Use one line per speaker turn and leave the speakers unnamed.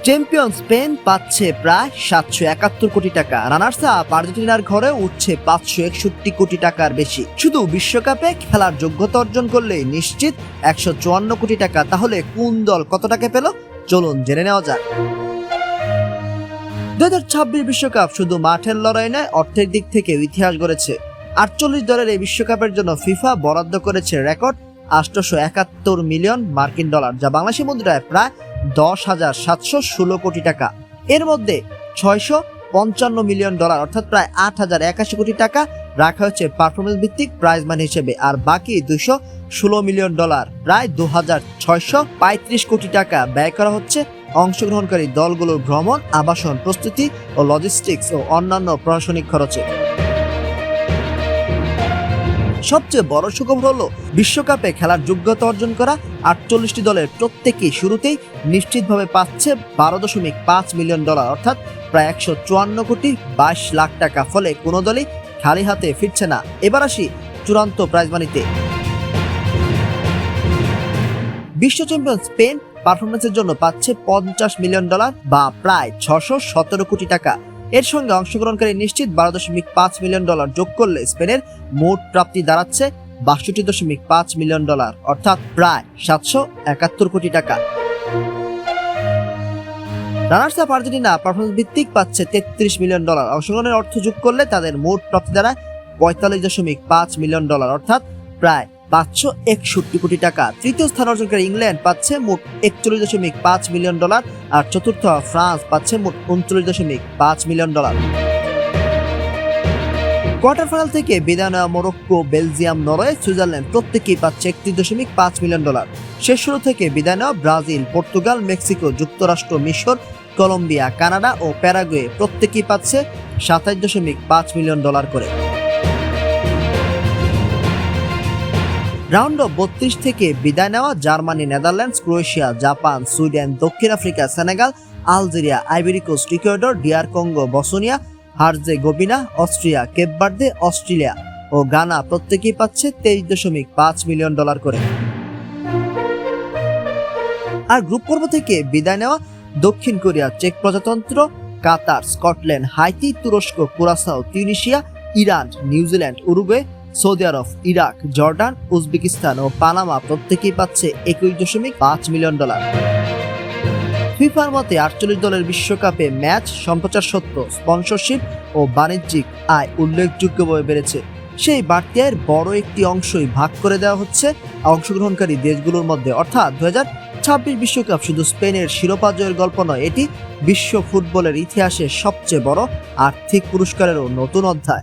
Champion Spain পাচ্ছে প্রায় 771 কোটি টাকা, রানার্স আপ আর্জেন্টিনার ঘরে উঠছে 561 কোটি টাকার বেশি। শুধু বিশ্বকাপে খেলার যোগ্যতা অর্জন করলেই নিশ্চিত 154 কোটি টাকা। তাহলে কোন দল কত টাকা পেল, চলুন জেনে নেওয়া যাক। 2026 বিশ্বকাপ শুধু মাঠের লড়াই নয়, অর্থের দিক থেকে ইতিহাস গড়েছে। 48 দলের এই বিশ্বকাপের জন্য ফিফা বরাদ্দ করেছে রেকর্ড 871 মিলিয়ন মার্কিন ডলার, যা বাংলাদেশি মুদ্রায় প্রায় 10,716 কোটি টাকা। এর মধ্যে 655 মিলিয়ন ডলার অর্থাৎ প্রায় 8,081 কোটি টাকা রাখা হচ্ছে পারফরমেন্স ভিত্তিক প্রাইজ মানি হিসেবে, আর বাকি 216 মিলিয়ন ডলার প্রায় 2,635 কোটি টাকা ব্যয় করা হচ্ছে অংশগ্রহণকারী দলগুলোর ভ্রমণ, আবাসন, প্রস্তুতি ও লজিস্টিক্স ও অন্যান্য প্রশাসনিক খরচে। সবচেয়ে বড় সুখবর হলো বিশ্বকাপে খেলার যোগ্যতা অর্জন করা 48টি দলের প্রত্যেকেই শুরুতেই নিশ্চিতভাবে পাচ্ছে 12.5 মিলিয়ন ডলার অর্থাৎ প্রায় 154 কোটি 22 লাখ টাকা। ফলে কোনো দলই খালি হাতে ফিরছে না। এবার আসি চূড়ান্ত প্রাইজ মানিতে। বিশ্ব চ্যাম্পিয়ন স্পেন পারফরমেন্সের জন্য পাচ্ছে 50 মিলিয়ন ডলার বা প্রায় 617 কোটি টাকা। এর সঙ্গে অংশগ্রহণকারী নিশ্চিত 12.5 মিলিয়ন ডলার যোগ করলে স্পেনের মোট প্রাপ্তি দাঁড়াচ্ছে 62.5 মিলিয়ন ডলার অর্থাৎ প্রায় 771 কোটি টাকা। রানার্স আপ আর্জেন্টিনা পারফরমেন্স ভিত্তিক পাচ্ছে 33 মিলিয়ন ডলার। অংশগ্রহণের অর্থ যোগ করলে তাদের মোট প্রাপ্তি দাঁড়ায় 45.5 মিলিয়ন ডলার অর্থাৎ প্রায় 561 কোটি টাকা। তৃতীয় স্থান অর্জনকারী ইংল্যান্ড পাচ্ছে মোট 41.5 মিলিয়ন ডলার, আর চতুর্থ ফ্রান্স পাচ্ছে মোট 39.5 মিলিয়ন ডলার। কোয়ার্টার ফাইনাল থেকে বিদায় নেওয়া মরক্কো, বেলজিয়াম, নরওয়ে, সুইজারল্যান্ড প্রত্যেকেই পাচ্ছে 31.5 মিলিয়ন ডলার। শেষ ষোলো থেকে বিদায় নেওয়া ব্রাজিল, পর্তুগাল, মেক্সিকো, যুক্তরাষ্ট্র, মিশর, কলম্বিয়া, কানাডা ও প্যারাগুয়ে প্রত্যেকেই পাচ্ছে 27.5 মিলিয়ন ডলার করে। রাউন্ড অফ 32 থেকে বিদায় নেওয়া Germany, Netherlands, Croatia, Japan, Sweden, দক্ষিণ Africa, Senegal, Algeria, Ivory Coast, Ecuador, DR Congo, Bosnia Herzegovina, Austria, Cape Verde, Australia ও গানা প্রত্যেকেই পাচ্ছে 23.5 মিলিয়ন ডলার করে। আর গ্রুপ পর্ব থেকে বিদায় নেওয়া দক্ষিণ কোরিয়া, চেক প্রজাতন্ত্র, কাতার, স্কটল্যান্ড, হাইতি, তুরস্ক, Curacao, Tunisia, Iran, New Zealand, Uruguay, Saudi আরব, ইরাক, জর্ডান, উজবেকিস্তান ও পানামা প্রত্যেকেই পাচ্ছে 21.5 মিলিয়ন ডলার। ফিফার মতে 48 দলের বিশ্বকাপে ম্যাচ সম্প্রচার সত্ত্ব স্পন্সরশিপ ও বাণিজ্যিক আয় উল্লেখযোগ্যভাবে বেড়েছে। সেই বাড়তি আয়ের বড় একটি অংশই ভাগ করে দেওয়া হচ্ছে অংশগ্রহণকারী দেশগুলোর মধ্যে। অর্থাৎ 2026 বিশ্বকাপ শুধু স্পেনের শিরোপা জয়ের গল্প নয়, এটি বিশ্ব ফুটবলের ইতিহাসে সবচেয়ে বড় আর্থিক পুরস্কারেরও নতুন অধ্যায়।